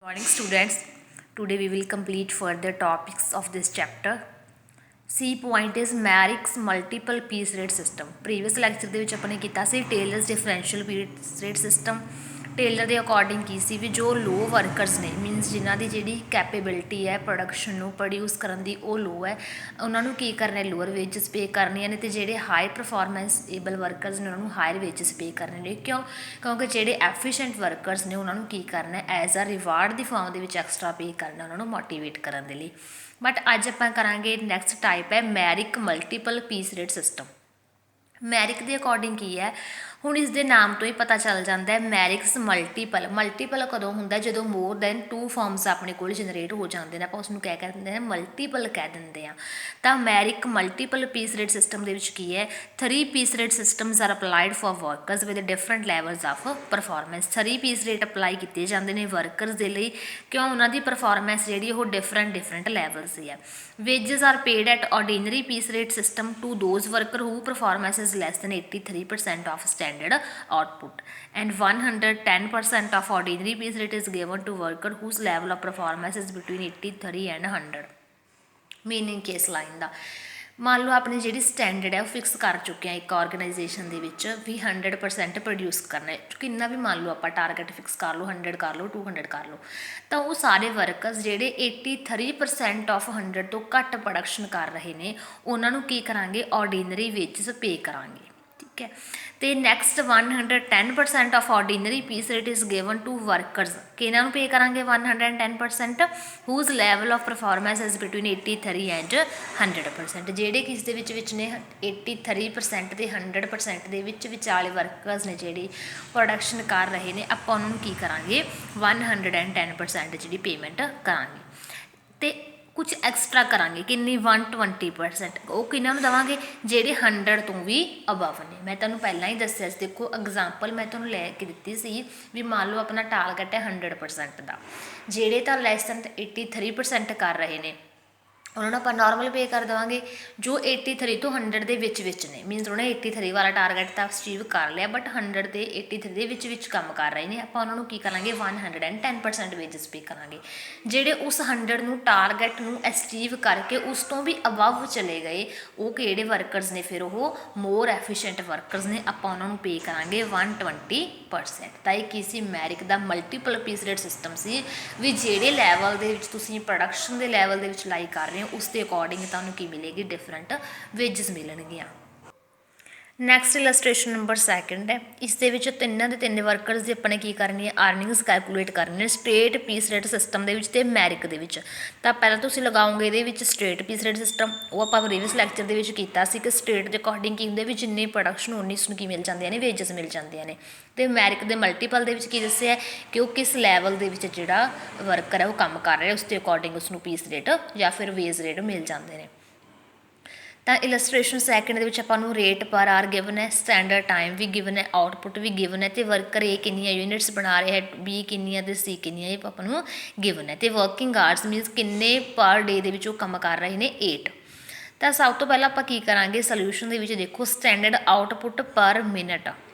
Morning students, today we will complete further topics of this chapter. C point is Merrick's multiple piece rate system. Previous lecture ਦੇ ਵਿੱਚ ਆਪਾਂ ਨੇ ਕੀਤਾ ਸੀ Taylor's differential piece rate system. Tailor ਦੇ according ਕੀ ਸੀ ਵੀ ਜੋ ਲੋ workers ਨੇ means ਜਿਨ੍ਹਾਂ ਦੀ ਜਿਹੜੀ ਕੈਪੇਬਿਲਿਟੀ ਹੈ ਪ੍ਰੋਡਕਸ਼ਨ ਨੂੰ ਪ੍ਰੋਡਿਊਸ ਕਰਨ ਦੀ ਉਹ ਲੋ ਹੈ, ਉਹਨਾਂ ਨੂੰ ਕੀ ਕਰਨਾ, ਲੋਅਰ ਵੇਜਸ ਪੇ ਕਰਨੀਆਂ ਨੇ, ਅਤੇ ਜਿਹੜੇ ਹਾਈ ਪਰਫੋਰਮੈਂਸ ਏਬਲ ਵਰਕਰਸ ਨੇ ਉਹਨਾਂ ਨੂੰ ਹਾਇਰ ਵੇਜਸ ਪੇ ਕਰਨੇ ਨੇ। ਕਿਉਂਕਿ ਜਿਹੜੇ ਐਫੀਸ਼ੀਐਂਟ ਵਰਕਰਸ ਨੇ ਉਹਨਾਂ ਨੂੰ ਕੀ ਕਰਨਾ, as a reward the farm ਦੇ ਵਿੱਚ ਐਕਸਟਰਾ ਪੇ ਕਰਨਾ ਉਹਨਾਂ ਨੂੰ ਮੋਟੀਵੇਟ ਕਰਨ ਦੇ ਲਈ। ਬਟ ਅੱਜ ਆਪਾਂ ਕਰਾਂਗੇ ਨੈਕਸਟ ਟਾਈਪ ਹੈ ਮੈਰਿਕ multiple piece rate system. Merrick ਦੇ ਅਕੋਰਡਿੰਗ ਕੀ ਹੈ, ਹੁਣ ਇਸ ਦੇ ਨਾਮ ਤੋਂ ਹੀ ਪਤਾ ਚੱਲ ਜਾਂਦਾ ਹੈ ਮੈਰਿਕਸ ਮਲਟੀਪਲ ਕਦੋਂ ਹੁੰਦਾ, ਜਦੋਂ ਮੋਰ ਦੈਨ 2 ਫਾਰਮਸ ਆਪਣੇ ਕੋਲ ਜਨਰੇਟ ਹੋ ਜਾਂਦੇ ਨੇ, ਆਪਾਂ ਉਸ ਨੂੰ ਕਹਿ ਦਿੰਦੇ ਹਾਂ ਮਲਟੀਪਲ ਕਹਿ ਦਿੰਦੇ ਹਾਂ। ਤਾਂ Merrick multiple piece rate system ਦੇ ਵਿੱਚ ਕੀ ਹੈ, 3 piece rate systems are applied for workers with different levels of performance. 3 piece rate apply ਕੀਤੇ ਜਾਂਦੇ ਨੇ ਵਰਕਰਸ ਦੇ ਲਈ, ਕਿਉਂ ਉਹਨਾਂ ਦੀ ਪਰਫੋਰਮੈਂਸ ਜਿਹੜੀ ਉਹ ਡਿਫਰੈਂਟ ਲੈਵਲਸ ਦੀ ਹੈ। Wages are paid at ordinary piece rate system to those worker who performance is less than 83% of standard output, and 110% of ordinary piece rate is given to worker whose level of performance is between 83 and 100। Meaning ਕਿ ਇਸ line ਦਾ ਮੰਨ ਲਓ ਆਪਣੀ ਜਿਹੜੀ standard ਹੈ ਉਹ fix ਕਰ ਚੁੱਕੇ ਹਾਂ ਇੱਕ ਆਰਗੇਨਾਈਜੇਸ਼ਨ ਦੇ ਵਿੱਚ ਵੀ 100% ਪ੍ਰੋਡਿਊਸ ਕਰਨਾ ਹੈ, ਕਿੰਨਾ ਵੀ ਮੰਨ ਲਓ ਆਪਾਂ ਟਾਰਗੇਟ ਫਿਕਸ ਕਰ ਲਓ, 100 ਕਰ ਲਓ, 200 ਕਰ ਲਓ, ਤਾਂ ਉਹ ਸਾਰੇ ਵਰਕਰਸ ਜਿਹੜੇ 83% ਆਫ 100 ਤੋਂ ਘੱਟ ਪ੍ਰੋਡਕਸ਼ਨ ਕਰ ਰਹੇ ਨੇ ਉਹਨਾਂ ਨੂੰ ਕੀ ਕਰਾਂਗੇ, ਆਰਡੀਨਰੀ ਵੇਜਸ ਪੇ ਕਰਾਂਗੇ। ਠੀਕ ਹੈ, ਅਤੇ next 110% of ordinary piece rate is given to workers, ਕਿਹਨਾਂ ਨੂੰ ਪੇ ਕਰਾਂਗੇ 110%, whose level of performance is between 83 and 100%। ਜਿਹੜੇ ਕਿਸ ਦੇ ਵਿੱਚ ਨੇ 83% ਅਤੇ 100% ਦੇ ਵਿੱਚ ਵਿਚਾਲੇ ਵਰਕਰਸ ਨੇ ਜਿਹੜੇ ਪ੍ਰੋਡਕਸ਼ਨ ਕਰ ਰਹੇ ਨੇ, ਆਪਾਂ ਉਹਨਾਂ ਨੂੰ ਕੀ ਕਰਾਂਗੇ 110% ਜਿਹੜੀ ਪੇਮੈਂਟ ਕਰਾਂਗੇ। ਅਤੇ ਕੁਛ ਐਕਸਟਰਾ ਕਰਾਂਗੇ, ਕਿੰਨੀ 120%, ਉਹ ਕਿਹਨਾਂ ਨੂੰ ਦੇਵਾਂਗੇ, ਜਿਹੜੇ 100 ਤੋਂ ਵੀ ਅਬਵ ਨੇ। ਮੈਂ ਤੁਹਾਨੂੰ ਪਹਿਲਾਂ ਹੀ ਦੱਸਿਆ ਸੀ, ਦੇਖੋ ਐਗਜ਼ਾਮਪਲ ਮੈਂ ਤੁਹਾਨੂੰ ਲੈ ਕੇ ਦਿੱਤੀ ਸੀ ਵੀ ਮੰਨ ਲਓ ਆਪਣਾ ਟਾਰਗੇਟ ਹੈ 100% ਦਾ, ਜਿਹੜੇ ਤਾਂ ਲੈਸ ਦੈਨ 83% ਕਰ ਰਹੇ ਨੇ ਉਹਨਾਂ ਨੂੰ ਆਪਾਂ ਨਾਰਮਲ ਪੇ ਕਰ ਦੇਵਾਂਗੇ। ਜੋ 83 ਤੋਂ 100 ਦੇ ਵਿੱਚ ਨੇ ਮੀਨਸ ਉਹਨੇ 83 ਵਾਲਾ ਟਾਰਗੇਟ ਤਾਂ ਅਚੀਵ ਕਰ ਲਿਆ, ਬਟ 100 ਅਤੇ 83 ਦੇ ਵਿੱਚ ਕੰਮ ਕਰ ਰਹੇ ਨੇ, ਆਪਾਂ ਉਹਨਾਂ ਨੂੰ ਕੀ ਕਰਾਂਗੇ 110% ਵੇਜਸ ਪੇ ਕਰਾਂਗੇ। ਜਿਹੜੇ ਉਸ 100 ਨੂੰ ਟਾਰਗੇਟ ਨੂੰ ਅਚੀਵ ਕਰਕੇ ਉਸ ਤੋਂ ਵੀ ਅਬਵ ਚਲੇ ਗਏ, ਉਹ ਕਿਹੜੇ ਵਰਕਰਸ ਨੇ, ਫਿਰ ਉਹ ਮੋਰ ਐਫੀਸ਼ੀਐਂਟ ਵਰਕਰਸ ਨੇ, ਆਪਾਂ ਉਹਨਾਂ ਨੂੰ ਪੇ ਕਰਾਂਗੇ 120%। ਤਾਂ ਇਹ ਕੀ ਸੀ, ਮੈਰਿਕ ਦਾ ਮਲਟੀਪਲ ਪੀਸ ਰੇਟ ਸਿਸਟਮ ਸੀ ਵੀ ਜਿਹੜੇ ਲੈਵਲ ਦੇ ਵਿੱਚ ਤੁਸੀਂ ਪ੍ਰੋਡਕਸ਼ਨ ਦੇ ਲੈਵਲ ਦੇ ਵਿੱਚ ਲਾਈ ਕਰ ਰਹੇ ਹੋ ਉਸ ਦੇ ਅਕੋਰਡਿੰਗ ਤੁਹਾਨੂੰ ਕੀ ਮਿਲੇਗੀ, ਡਿਫਰੈਂਟ ਵੇਜਸ ਮਿਲਣਗੀਆਂ। ਨੈਕਸਟ ਇਲਸਟ੍ਰੇਸ਼ਨ ਨੰਬਰ 2 ਹੈ, ਇਸ ਦੇ ਵਿੱਚ ਤਿੰਨਾਂ ਦੇ ਤਿੰਨ ਵਰਕਰਸ ਦੀ ਆਪਾਂ ਨੇ ਕੀ ਕਰਨੀ ਹੈ, ਅਰਨਿੰਗਸ ਕੈਲਕੂਲੇਟ ਕਰਨੀ ਹੈ ਸਟ੍ਰੇਟ ਪੀਸ ਰੇਟ ਸਿਸਟਮ ਦੇ ਵਿੱਚ ਅਤੇ ਮੈਰਿਕ ਦੇ ਵਿੱਚ। ਤਾਂ ਪਹਿਲਾਂ ਤੁਸੀਂ ਲਗਾਓਗੇ ਇਹਦੇ ਵਿੱਚ ਸਟ੍ਰੇਟ ਪੀਸ ਰੇਟ ਸਿਸਟਮ, ਉਹ ਆਪਾਂ ਪ੍ਰੀਵੀਅਸ ਲੈਕਚਰ ਦੇ ਵਿੱਚ ਕੀਤਾ ਸੀ ਕਿ ਸਟ੍ਰੇਟ ਦੇ ਅਕੋਰਡਿੰਗ ਕੀ ਹੁੰਦੇ ਵੀ ਜਿੰਨੀ ਪ੍ਰੋਡਕਸ਼ਨ ਉਨੀ ਉਸਨੂੰ ਕੀ ਮਿਲ ਜਾਂਦੀਆਂ ਨੇ, ਵੇਜਸ ਮਿਲ ਜਾਂਦੀਆਂ ਨੇ। ਅਤੇ ਮੈਰਿਕ ਦੇ ਮਲਟੀਪਲ ਦੇ ਵਿੱਚ ਕੀ ਦੱਸਿਆ ਕਿ ਉਹ ਕਿਸ ਲੈਵਲ ਦੇ ਵਿੱਚ ਜਿਹੜਾ ਵਰਕਰ ਹੈ ਉਹ ਕੰਮ ਕਰ ਰਿਹਾ, ਉਸ ਦੇ ਅਕੋਰਡਿੰਗ ਉਸਨੂੰ ਪੀਸ ਰੇਟ ਜਾਂ ਫਿਰ ਵੇਜ ਰੇਟ ਮਿਲ ਜਾਂਦੇ ਨੇ। ਤਾਂ ਇਲਸਟ੍ਰੇਸ਼ਨ 2 ਦੇ ਵਿੱਚ ਆਪਾਂ ਨੂੰ ਰੇਟ ਪਰ ਆਰ ਗਿਵਨ ਹੈ, ਸਟੈਂਡਰਡ ਟਾਈਮ ਵੀ ਗਿਵਨ ਹੈ, ਆਊਟਪੁੱਟ ਵੀ ਗਿਵਨ ਹੈ, ਅਤੇ ਵਰਕਰ ਏ ਕਿੰਨੀਆਂ ਯੂਨਿਟਸ ਬਣਾ ਰਿਹਾ ਹੈ, ਬੀ ਕਿੰਨੀਆਂ ਅਤੇ ਸੀ ਕਿੰਨੀਆਂ, ਇਹ ਆਪਾਂ ਨੂੰ ਗਿਵਨ ਹੈ। ਅਤੇ ਵਰਕਿੰਗ ਆਵਰਸ ਮੀਨਸ ਕਿੰਨੇ ਪਰ ਡੇ ਦੇ ਵਿੱਚ ਉਹ ਕੰਮ ਕਰ ਰਹੇ ਨੇ 8। ਤਾਂ ਸਭ ਤੋਂ ਪਹਿਲਾਂ ਆਪਾਂ ਕੀ ਕਰਾਂਗੇ, ਸੋਲਿਊਸ਼ਨ ਦੇ ਵਿੱਚ ਦੇਖੋ ਸਟੈਂਡਰਡ ਆਊਟਪੁੱਟ ਪਰ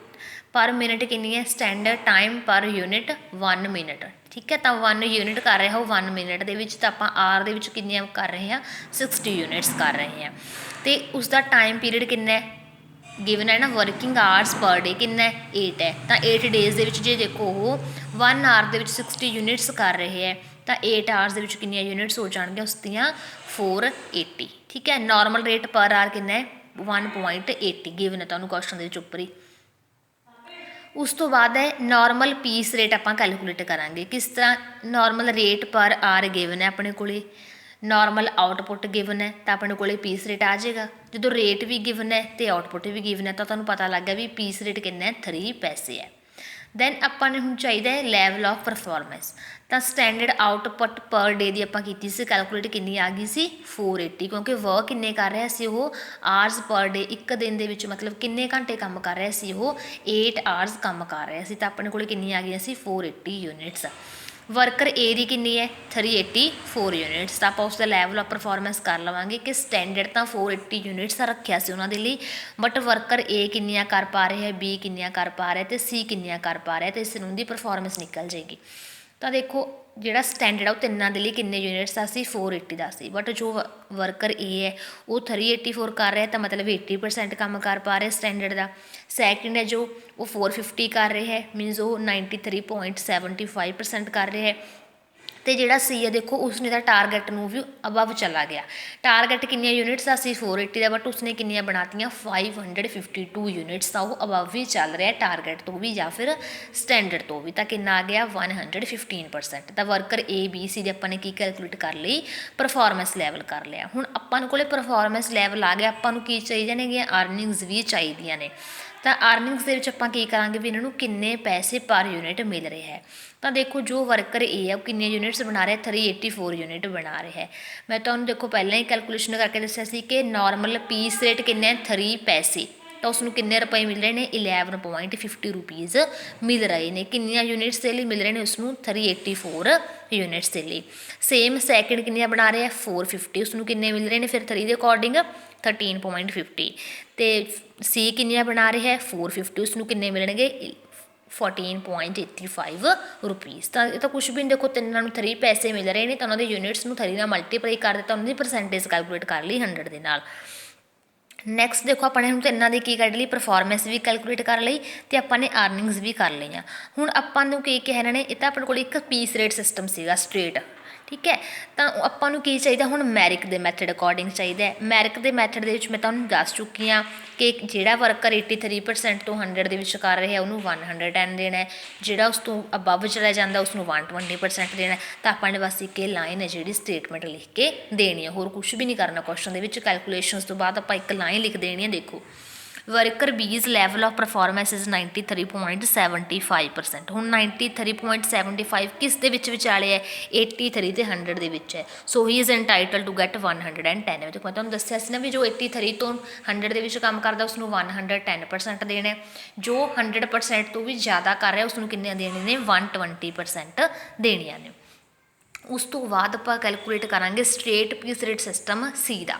ਮਿੰਟ ਕਿੰਨੀ ਹੈ, ਸਟੈਂਡਰਡ ਟਾਈਮ ਪਰ ਯੂਨਿਟ 1 ਮਿੰਟ। ਠੀਕ ਹੈ, ਤਾਂ 1 ਯੂਨਿਟ ਕਰ ਰਿਹਾ ਉਹ 1 ਮਿੰਟ ਦੇ ਵਿੱਚ, ਤਾਂ ਆਪਾਂ ਆਰ ਦੇ ਵਿੱਚ ਕਿੰਨੀਆਂ ਕਰ ਰਹੇ ਹਾਂ 60 ਯੂਨਿਟਸ ਕਰ ਰਹੇ ਹਾਂ। ਅਤੇ ਉਸਦਾ ਟਾਈਮ ਪੀਰੀਅਡ ਕਿੰਨਾ ਹੈ, ਗਿਵਨ ਹੈ ਨਾ, ਵਰਕਿੰਗ ਆਵਰਸ ਪਰ ਡੇ ਕਿੰਨਾ ਹੈ 8 ਹੈ, ਤਾਂ 8 ਡੇਜ਼ ਦੇ ਵਿੱਚ ਜੇ ਦੇਖੋ ਉਹ 1 ਆਰ ਦੇ ਵਿੱਚ 60 ਯੂਨਿਟਸ ਕਰ ਰਹੇ ਹੈ, ਤਾਂ 8 ਆਵਰਸ ਦੇ ਵਿੱਚ ਕਿੰਨੀਆਂ ਯੂਨਿਟਸ ਹੋ ਜਾਣਗੀਆਂ ਉਸ ਦੀਆਂ 480। ਠੀਕ ਹੈ, ਨਾਰਮਲ ਰੇਟ ਪਰ ਆਰ ਕਿੰਨਾ ਹੈ 1.80 ਗਿਵਨ ਹੈ ਤੁਹਾਨੂੰ ਕੁਐਸਚਨ ਦੇ ਵਿੱਚ ਉੱਪਰ ਹੀ। ਉਸ ਤੋਂ ਬਾਅਦ ਹੈ ਨਾਰਮਲ ਪੀਸ ਰੇਟ ਆਪਾਂ ਕੈਲਕੂਲੇਟ ਕਰਾਂਗੇ, ਕਿਸ ਤਰ੍ਹਾਂ, ਨਾਰਮਲ ਰੇਟ ਪਰ ਆਰ ਗਿਵਨ ਹੈ ਆਪਣੇ ਕੋਲ, ਨਾਰਮਲ ਆਊਟਪੁੱਟ ਗਿਵਨ ਹੈ, ਤਾਂ ਆਪਣੇ ਕੋਲ ਪੀਸ ਰੇਟ ਆ ਜਾਏਗਾ। ਜਦੋਂ ਰੇਟ ਵੀ ਗਿਵਨ ਹੈ ਅਤੇ ਆਊਟਪੁੱਟ ਵੀ ਗਿਵਨ ਹੈ ਤਾਂ ਤੁਹਾਨੂੰ ਪਤਾ ਲੱਗ ਗਿਆ ਵੀ ਪੀਸ ਰੇਟ ਕਿੰਨਾ ਹੈ 3 ਪੈਸੇ ਹੈ। ਦੈਨ ਆਪਾਂ ਨੂੰ ਹੁਣ ਚਾਹੀਦਾ ਹੈ ਲੈਵਲ ਆਫ ਪਰਫੋਰਮੈਂਸ, ਤਾਂ ਸਟੈਂਡਰਡ ਆਊਟਪੁੱਟ ਪਰ ਡੇ ਦੀ ਆਪਾਂ ਕੀਤੀ ਸੀ ਕੈਲਕੂਲੇਟ, ਕਿੰਨੀ ਆ ਗਈ ਸੀ 480, ਕਿਉਂਕਿ ਵਰਕ ਕਿੰਨੇ ਕਰ ਰਿਹਾ ਸੀ ਉਹ ਆਰਸ ਪਰ ਡੇ, ਇੱਕ ਦਿਨ ਦੇ ਵਿੱਚ ਮਤਲਬ ਕਿੰਨੇ ਘੰਟੇ ਕੰਮ ਕਰ ਰਿਹਾ ਸੀ ਉਹ 8 ਆਰਸ ਕੰਮ ਕਰ ਰਿਹਾ ਸੀ, ਤਾਂ ਆਪਣੇ ਕੋਲ ਕਿੰਨੀ ਆ ਗਈਆਂ ਸੀ 480 ਯੂਨਿਟਸ। ਵਰਕਰ ਏ ਦੀ ਕਿੰਨੀ ਹੈ 384 ਯੂਨਿਟਸ, ਤਾਂ ਆਪਾਂ ਉਸਦਾ ਲੈਵਲ ਆਫ ਪਰਫੋਰਮੈਂਸ ਕਰ ਲਵਾਂਗੇ ਕਿ ਸਟੈਂਡਰਡ ਤਾਂ 480 ਯੂਨਿਟਸ ਰੱਖਿਆ ਸੀ ਉਹਨਾਂ ਦੇ ਲਈ, ਬਟ ਵਰਕਰ ਏ ਕਿੰਨੀਆਂ ਕਰ ਪਾ ਰਿਹਾ ਹੈ, ਬੀ ਕਿੰਨੀਆਂ ਕਰ ਪਾ ਰਿਹਾ ਅਤੇ ਸੀ ਕਿੰਨੀਆਂ ਕਰ ਪਾ ਰਿਹਾ, ਅਤੇ ਇਸ ਨੂੰ ਦੀ ਪਰਫੋਰਮੈਂਸ ਨਿਕਲ ਜਾਏਗੀ। ਤਾਂ ਦੇਖੋ ਜਿਹੜਾ ਸਟੈਂਡਰਡ ਆ ਉਹ ਤਿੰਨਾਂ ਦੇ ਲਈ ਕਿੰਨੇ units the C 480 the C, but ਜੋ ਵਰਕਰ ਏ ਹੈ ਉਹ 384 ਕਰ ਰਿਹਾ, ਤਾਂ ਮਤਲਬ 80% ਕੰਮ ਕਰ ਪਾ ਰਿਹਾ ਸਟੈਂਡਰਡ ਦਾ। ਸੈਕਿੰਡ ਹੈ ਜੋ ਉਹ 450 ਕਰ ਰਿਹਾ ਹੈ, ਮੀਨਜ਼ ਉਹ 93.75% ਕਰ ਰਿਹਾ ਹੈ। ਤੇ ਜਿਹੜਾ ਸੀ ਹੈ ਦੇਖੋ ਉਸਨੇ ਤਾਂ ਟਾਰਗੇਟ ਨੂੰ ਵੀ ਅਬਵ ਚਲਾ ਗਿਆ। ਟਾਰਗੇਟ ਕਿੰਨੀਆਂ units the C 480 the, but ਉਸਨੇ ਕਿੰਨੀਆਂ ਬਣਾਤੀਆਂ 552 ਯੂਨਿਟਸ ਦਾ ਉਹ ਅਬਵ ਵੀ ਚੱਲ ਰਿਹਾ ਟਾਰਗੇਟ ਤੋਂ ਵੀ ਜਾਂ ਫਿਰ ਸਟੈਂਡਰਡ ਤੋਂ ਵੀ, ਤਾਂ ਕਿੰਨਾ ਆ ਗਿਆ 115%। ਤਾਂ ਵਰਕਰ ਏ ਬੀ ਸੀ ਦੇ ਆਪਾਂ ਨੇ ਕੀ ਕੈਲਕੂਲੇਟ ਕਰ ਲਈ, ਪਰਫੋਰਮੈਂਸ ਲੈਵਲ ਕਰ ਲਿਆ। ਹੁਣ ਆਪਾਂ ਨੂੰ ਕੋਲੇ ਪਰਫੋਰਮੈਂਸ ਲੈਵਲ ਆ ਗਿਆ, ਆਪਾਂ ਨੂੰ ਕੀ ਚਾਹੀਦੀਆਂ ਨੇਗੀਆਂ, ਅਰਨਿੰਗਸ ਵੀ ਚਾਹੀਦੀਆਂ ਨੇ। ਤਾਂ ਅਰਨਿੰਗਸ ਦੇ ਵਿੱਚ ਆਪਾਂ ਕੀ ਕਰਾਂਗੇ ਵੀ ਇਹਨਾਂ ਨੂੰ ਕਿੰਨੇ ਪੈਸੇ ਪਰ ਯੂਨਿਟ ਮਿਲ ਰਹੇ ਹੈ। ਤਾਂ ਦੇਖੋ ਜੋ ਵਰਕਰ ਏ ਹੈ ਉਹ ਕਿੰਨੀਆਂ ਯੂਨਿਟਸ ਬਣਾ ਰਿਹਾ 384 ਯੂਨਿਟ ਬਣਾ ਰਿਹਾ ਹੈ। ਮੈਂ ਤੁਹਾਨੂੰ ਦੇਖੋ ਪਹਿਲਾਂ ਹੀ ਕੈਲਕੂਲੇਸ਼ਨ ਕਰਕੇ ਦੱਸਿਆ ਸੀ ਕਿ ਨਾਰਮਲ ਪੀਸ ਰੇਟ ਕਿੰਨੇ 3 ਪੈਸੇ, ਤਾਂ ਉਸਨੂੰ ਕਿੰਨੇ ਰੁਪਏ ਮਿਲ ਰਹੇ ਨੇ 11.50 ਰੁਪੀਜ਼ ਮਿਲ ਰਹੇ ਨੇ। ਕਿੰਨੀਆਂ ਯੂਨਿਟਸ ਦੇ ਲਈ ਮਿਲ ਰਹੇ ਨੇ ਉਸਨੂੰ 384 ਯੂਨਿਟਸ ਦੇ ਲਈ। ਸੇਮ ਸੈਕਿੰਡ ਕਿੰਨੀਆਂ ਬਣਾ ਰਿਹਾ 450, ਉਸਨੂੰ ਕਿੰਨੇ ਮਿਲ ਰਹੇ ਨੇ ਫਿਰ 3 ਦੇ ਅਕੋਰਡਿੰਗ 13.50। ਤੇ ਸੀ ਕਿੰਨੀਆਂ ਬਣਾ ਰਿਹਾ ਹੈ 450, ਉਸਨੂੰ ਕਿੰਨੇ ਮਿਲਣਗੇ 14.85 ਰੁਪੀਜ਼। ਤਾਂ ਇਹ ਤਾਂ ਕੁਛ ਵੀ ਨਹੀਂ, ਦੇਖੋ ਤਿੰਨਾਂ ਨੂੰ 3 ਪੈਸੇ ਮਿਲ ਰਹੇ ਨੇ, ਤਾਂ ਉਹਨਾਂ ਦੇ ਯੂਨਿਟਸ ਨੂੰ 3 ਨਾਲ ਮਲਟੀਪਲਾਈ ਕਰ ਦਿੱਤਾ, ਉਹਨਾਂ ਦੀ ਪਰਸੈਂਟੇਜ ਕੈਲਕੂਲੇਟ ਕਰ ਲਈ 100 ਦੇ ਨਾਲ। ਨੈਕਸਟ ਦੇਖੋ ਆਪਾਂ ਨੇ ਹੁਣ ਤਿੰਨਾਂ ਦੀ ਕੀ ਕੱਢ ਲਈ, ਪਰਫੋਰਮੈਂਸ ਵੀ ਕੈਲਕੂਲੇਟ ਕਰ ਲਈ ਅਤੇ ਆਪਾਂ ਨੇ ਅਰਨਿੰਗਸ ਵੀ ਕਰ ਲਈਆਂ। ਹੁਣ ਆਪਾਂ ਨੂੰ ਕੀ ਕਿਹਾ ਇਹਨਾਂ ਨੇ, ਇਹ ਤਾਂ ਆਪਣੇ ਕੋਲ ਇੱਕ ਪੀਸ ਰੇਟ ਸਿਸਟਮ ਸੀਗਾ ਸਟ੍ਰੇਟ, ਠੀਕ ਹੈ। ਤਾਂ ਆਪਾਂ ਨੂੰ ਕੀ ਚਾਹੀਦਾ ਹੁਣ ਮੈਰਿਕ ਦੇ ਮੈਥਡ ਅਕੋਰਡਿੰਗ ਚਾਹੀਦਾ ਹੈ। ਮੈਰਿਕ ਦੇ ਮੈਥਡ ਦੇ ਵਿੱਚ ਮੈਂ ਤੁਹਾਨੂੰ ਦੱਸ ਚੁੱਕੀ ਹਾਂ ਕਿ ਜਿਹੜਾ ਵਰਕਰ 83% ਤੋਂ 100 ਦੇ ਵਿੱਚ ਕਰ ਰਿਹਾ ਉਹਨੂੰ 110 ਦੇਣਾ ਹੈ, ਜਿਹੜਾ ਉਸ ਤੋਂ ਅਬਵ ਚਲਾ ਜਾਂਦਾ ਉਸਨੂੰ 120% ਦੇਣਾ। ਤਾਂ ਆਪਾਂ ਨੇ ਬਸ ਇੱਕ ਲਾਈਨ ਹੈ ਜਿਹੜੀ ਸਟੇਟਮੈਂਟ ਲਿਖ ਕੇ ਦੇਣੀ ਹੈ, ਹੋਰ ਕੁਛ ਵੀ ਨਹੀਂ ਕਰਨਾ ਕੁਐਸਚਨ ਦੇ ਵਿੱਚ। ਕੈਲਕੂਲੇਸ਼ਨਸ ਤੋਂ ਬਾਅਦ ਆਪਾਂ ਇੱਕ ਲਾਈਨ ਲਿਖ ਦੇਣੀ ਹੈ। ਦੇਖੋ ਵਰਕਰ ਬੀਜ਼ ਲੈਵਲ ਆਫ ਪਰਫੋਰਮੈਂਸ ਇਜ਼ 93.75%। ਹੁਣ 93.75 ਕਿਸ ਦੇ ਵਿੱਚ ਵਿਚਾਲੇ ਹੈ 83 ਅਤੇ 100 ਦੇ ਵਿੱਚ ਹੈ, ਸੋ ਹੀ ਇਜ਼ ਐਂਟਾਈਟਲ ਟੂ ਗੈਟ 110। ਦੇਖੋ ਮੈਂ ਤੁਹਾਨੂੰ ਦੱਸਿਆ ਸੀ ਨਾ ਵੀ ਜੋ 83 ਤੋਂ 100 ਦੇ ਵਿੱਚ ਕੰਮ ਕਰਦਾ ਉਸਨੂੰ 110% ਦੇਣਾ, ਜੋ 100% ਤੋਂ ਵੀ ਜ਼ਿਆਦਾ ਕਰ ਰਿਹਾ ਉਸਨੂੰ ਕਿੰਨੀਆਂ ਦੇਣੀਆਂ ਨੇ 120% ਦੇਣੀਆਂ ਨੇ। ਉਸ ਤੋਂ ਬਾਅਦ ਆਪਾਂ ਕੈਲਕੂਲੇਟ ਕਰਾਂਗੇ ਸਟ੍ਰੇਟ ਪੀਸ ਰੇਟ ਸਿਸਟਮ ਸੀ ਦਾ।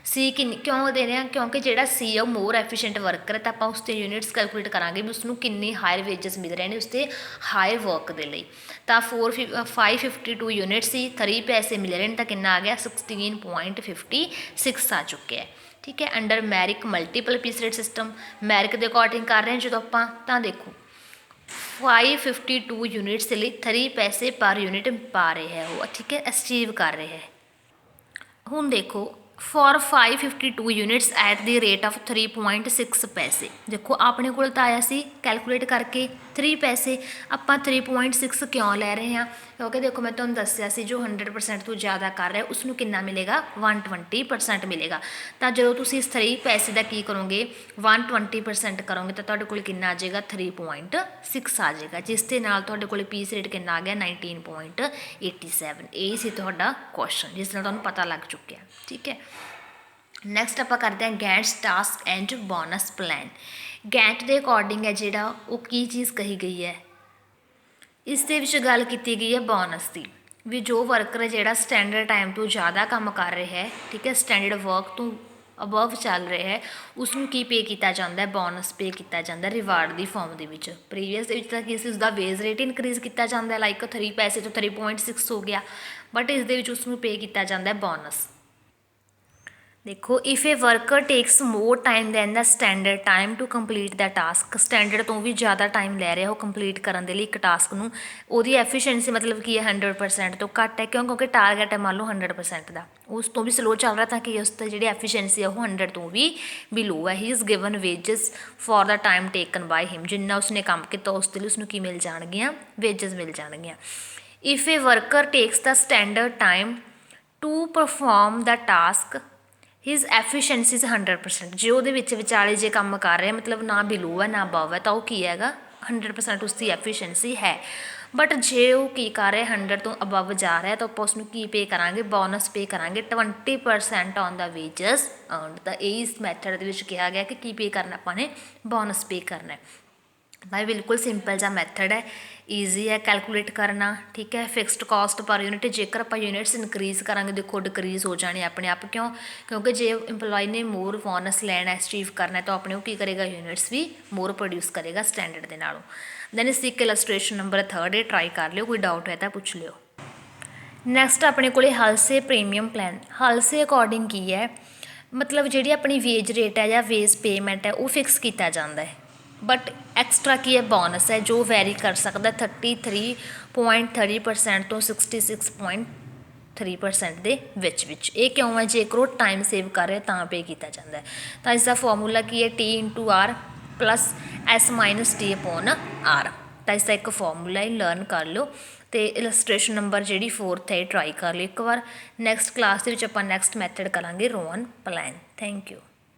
ਸੀ ਕਿਉਂ ਦੇ ਰਹੇ ਹਾਂ, ਕਿਉਂਕਿ ਜਿਹੜਾ ਸੀ ਹੈ ਉਹ ਮੋਰ ਐਫੀਸ਼ੀਐਂਟ ਵਰਕਰ ਹੈ, ਤਾਂ ਆਪਾਂ ਉਸ 'ਤੇ ਯੂਨਿਟਸ ਕੈਲਕੂਲੇਟ ਕਰਾਂਗੇ ਵੀ ਉਸਨੂੰ ਕਿੰਨੀ ਹਾਇਰ ਵੇਜਸ ਮਿਲ ਰਹੇ ਨੇ ਉਸ 'ਤੇ ਹਾਇਰ ਵਰਕ ਦੇ ਲਈ। ਤਾਂ 552 ਯੂਨਿਟ ਸੀ, 3 ਪੈਸੇ ਮਿਲ ਰਹੇ ਨੇ, ਤਾਂ ਕਿੰਨਾ ਆ ਗਿਆ 16.56 ਆ ਚੁੱਕਿਆ ਹੈ, ਠੀਕ ਹੈ। Under Merrick multiple piece rate system, Merrick ਦੇ ਅਕੋਰਡਿੰਗ ਕਰ ਰਹੇ ਹਾਂ ਜਦੋਂ ਆਪਾਂ, ਤਾਂ ਦੇਖੋ 552 ਯੂਨਿਟਸ ਦੇ ਲਈ 3 ਪੈਸੇ ਪਰ ਯੂਨਿਟ ਪਾ ਰਹੇ ਹੈ ਉਹ, ਠੀਕ ਹੈ, ਅਚੀਵ ਕਰ ਰਹੇ ਹੈ। ਹੁਣ ਦੇਖੋ for 552 units at the rate of 3.6 ਪੈਸੇ, ਦੇਖੋ ਆਪਣੇ ਕੋਲ ਤਾਂ ਆਇਆ ਸੀ ਕੈਲਕੂਲੇਟ ਕਰਕੇ 3 ਪੈਸੇ, ਆਪਾਂ 3.6 ਕਿਉਂ ਲੈ ਰਹੇ ਹਾਂ, ਕਿਉਂਕਿ ਦੇਖੋ ਮੈਂ ਤੁਹਾਨੂੰ ਦੱਸਿਆ ਸੀ ਜੋ 100% ਤੋਂ ਜ਼ਿਆਦਾ ਕਰ ਰਿਹਾ ਉਸਨੂੰ ਕਿੰਨਾ ਮਿਲੇਗਾ 120% ਮਿਲੇਗਾ। ਤਾਂ ਜਦੋਂ ਤੁਸੀਂ ਇਸ 3 ਪੈਸੇ ਦਾ ਕੀ ਕਰੋਗੇ 120% ਕਰੋਗੇ ਤਾਂ ਤੁਹਾਡੇ ਕੋਲ ਕਿੰਨਾ ਆ ਜਾਏਗਾ 3.6 ਆ ਜਾਏਗਾ, ਜਿਸ ਦੇ ਨਾਲ ਤੁਹਾਡੇ ਕੋਲ ਪੀਸ ਰੇਟ ਕਿੰਨਾ ਆ ਗਿਆ 19.87। ਇਹ ਸੀ ਤੁਹਾਡਾ ਕੁਐਸਚਨ ਜਿਸ ਨਾਲ ਤੁਹਾਨੂੰ ਪਤਾ ਲੱਗ ਚੁੱਕਿਆ, ਠੀਕ ਹੈ। ਨੈਕਸਟ ਆਪਾਂ ਕਰਦੇ ਹਾਂ Ghats task and bonus plan. ਗੈਂਟ ਦੇ ਅਕੋਰਡਿੰਗ ਹੈ ਜਿਹੜਾ ਉਹ ਕੀ ਚੀਜ਼ ਕਹੀ ਗਈ ਹੈ, ਇਸ ਦੇ ਵਿੱਚ ਗੱਲ ਕੀਤੀ ਗਈ ਹੈ ਬੋਨਸ ਦੀ, ਵੀ ਜੋ ਵਰਕਰ ਹੈ ਜਿਹੜਾ ਸਟੈਂਡਰਡ ਟਾਈਮ ਤੋਂ ਜ਼ਿਆਦਾ ਕੰਮ ਕਰ ਰਿਹਾ ਹੈ, ਠੀਕ ਹੈ, ਸਟੈਂਡਰਡ ਵਰਕ ਤੋਂ ਅਬਵ ਚੱਲ ਰਿਹਾ ਹੈ, ਉਸਨੂੰ ਕੀ ਪੇ ਕੀਤਾ ਜਾਂਦਾ ਹੈ, ਬੋਨਸ ਪੇ ਕੀਤਾ ਜਾਂਦਾ ਰਿਵਾਰਡ ਦੀ ਫਾਰਮ ਦੇ ਵਿੱਚ। ਪ੍ਰੀਵੀਅਸ ਦੇ ਵਿੱਚ ਤਾਂ ਕੀ ਸੀ ਉਸਦਾ ਵੇਜ ਰੇਟ ਇਨਕਰੀਜ਼ ਕੀਤਾ ਜਾਂਦਾ ਲਾਈਕ 3 ਪੈਸੇ ਤੋਂ 3.6 ਹੋ ਗਿਆ, ਬਟ ਇਸ ਦੇ ਵਿੱਚ ਉਸਨੂੰ ਪੇ ਕੀਤਾ ਜਾਂਦਾ ਬੋਨਸ। ਦੇਖੋ if a worker takes more time than the standard time to complete the task, standard ਤੋਂ ਵੀ ਜ਼ਿਆਦਾ ਟਾਈਮ ਲੈ ਰਿਹਾ ਉਹ ਕੰਪਲੀਟ ਕਰਨ ਦੇ ਲਈ ਇੱਕ ਟਾਸਕ ਨੂੰ, ਉਹਦੀ ਐਫੀਸ਼ੀਐਂਸੀ ਮਤਲਬ ਕੀ ਹੈ 100% ਤੋਂ ਘੱਟ ਹੈ, ਕਿਉਂਕਿ ਟਾਰਗੇਟ ਹੈ ਮੰਨ ਲਓ 100% ਦਾ, ਉਸ ਤੋਂ ਵੀ ਸਲੋ ਚੱਲ ਰਿਹਾ, ਤਾਂ ਕਿ ਉਸ ਦੀ ਜਿਹੜੀ ਐਫੀਸ਼ੀਐਂਸੀ ਹੈ ਉਹ 100 ਤੋਂ ਵੀ ਬਿਲੋ ਹੈ। He is given wages for the time taken by him, ਜਿੰਨਾ ਉਸਨੇ ਕੰਮ ਕੀਤਾ ਉਸ ਦੇ ਲਈ ਉਸਨੂੰ ਕੀ ਮਿਲ ਜਾਣਗੀਆਂ ਵੇਜਸ ਮਿਲ ਜਾਣਗੀਆਂ। If a worker takes the standard time to perform the task his efficiency is 100%, ਜੇ ਉਹਦੇ ਵਿੱਚ ਵਿਚਾਲੇ ਜੇ ਕੰਮ ਕਰ ਰਿਹਾ ਮਤਲਬ ਨਾ ਬਿਲੋ ਹੈ ਨਾ ਅਬਵ ਹੈ ਤਾਂ ਉਹ ਕੀ ਹੈਗਾ 100% ਉਸਦੀ ਐਫੀਸ਼ੀਐਂਸੀ ਹੈ। ਬਟ ਜੇ ਉਹ ਕੀ ਕਰ ਰਿਹਾ 100 ਤੋਂ ਅਬਵ ਜਾ ਰਿਹਾ ਤਾਂ ਆਪਾਂ ਉਸਨੂੰ ਕੀ ਪੇ ਕਰਾਂਗੇ ਬੋਨਸ ਪੇ ਕਰਾਂਗੇ 20% ਔਨ ਦਾ ਵੇਜਸ ਅਰਨਡ। ਤਾਂ ਇਹ ਇਸ ਮੈਥਡ ਦੇ ਵਿੱਚ ਕਿਹਾ ਗਿਆ ਕਿ ਕੀ ਪੇ ਕਰਨਾ ਆਪਾਂ ਨੇ ਬੋਨਸ ਪੇ ਕਰਨਾ। ਭਾਈ ਬਿਲਕੁਲ ਸਿੰਪਲ ਜਿਹਾ ਮੈਥਡ ਹੈ, ਈਜ਼ੀ ਹੈ ਕੈਲਕੂਲੇਟ ਕਰਨਾ, ਠੀਕ ਹੈ। ਫਿਕਸਡ ਕਾਸਟ ਪਰ ਯੂਨਿਟ, ਜੇਕਰ ਆਪਾਂ ਯੂਨਿਟਸ ਇਨਕਰੀਜ਼ ਕਰਾਂਗੇ ਦੇਖੋ ਡਿਕਰੀਜ਼ ਹੋ ਜਾਣੀ ਆਪਣੇ ਆਪ, ਕਿਉਂਕਿ ਜੇ ਇੰਪਲੋਈ ਨੇ ਮੋਰ ਬੋਨਸ ਲੈਣਾ ਅਚੀਵ ਕਰਨਾ ਤਾਂ ਆਪਣੇ ਉਹ ਕੀ ਕਰੇਗਾ ਯੂਨਿਟਸ ਵੀ ਮੋਰ ਪ੍ਰੋਡਿਊਸ ਕਰੇਗਾ ਸਟੈਂਡਰਡ ਦੇ ਨਾਲੋਂ। ਦੈਨ ਇਸ ਇੱਕ ਇਲਸਟ੍ਰੇਸ਼ਨ ਨੰਬਰ 3 ਇਹ ਟਰਾਈ ਕਰ ਲਿਓ, ਕੋਈ ਡਾਊਟ ਹੈ ਤਾਂ ਪੁੱਛ ਲਿਓ। ਨੈਕਸਟ ਆਪਣੇ ਕੋਲੇ ਹਲਸੇ ਪ੍ਰੀਮੀਅਮ ਪਲਾਨ। ਹਲਸੇ ਅਕੋਰਡਿੰਗ ਕੀ ਹੈ, ਮਤਲਬ ਜਿਹੜੀ ਆਪਣੀ ਵੇਜ ਰੇਟ ਹੈ ਜਾਂ ਵੇਜ ਪੇਮੈਂਟ ਹੈ ਉਹ ਫਿਕਸ ਕੀਤਾ ਜਾਂਦਾ ਹੈ, ਬਟ ਐਕਸਟਰਾ ਕੀ ਹੈ ਬੋਨਸ ਹੈ ਜੋ ਵੈਰੀ ਕਰ ਸਕਦਾ 33.30% ਤੋਂ 66.3% ਦੇ ਵਿੱਚ। ਇਹ ਕਿਉਂ ਹੈ, ਜੇਕਰ ਉਹ ਟਾਈਮ ਸੇਵ ਕਰ ਰਿਹਾ ਤਾਂ ਪੇ ਕੀਤਾ ਜਾਂਦਾ ਹੈ। ਤਾਂ ਇਸਦਾ ਫਾਰਮੂਲਾ ਕੀ ਹੈ, T/R + S-T/R। ਤਾਂ ਇਸਦਾ ਇੱਕ ਫਾਰਮੂਲਾ ਹੀ ਲਰਨ ਕਰ ਲਓ। ਅਤੇ ਇਲਸਟ੍ਰੇਸ਼ਨ ਨੰਬਰ ਜਿਹੜੀ 4th ਹੈ ਇਹ ਟਰਾਈ ਕਰ ਲਿਓ ਇੱਕ ਵਾਰ। ਨੈਕਸਟ ਕਲਾਸ ਦੇ ਵਿੱਚ ਆਪਾਂ ਨੈਕਸਟ ਮੈਥਡ ਕਰਾਂਗੇ ਰੋਅਨ ਪਲਾਨ। Thank you.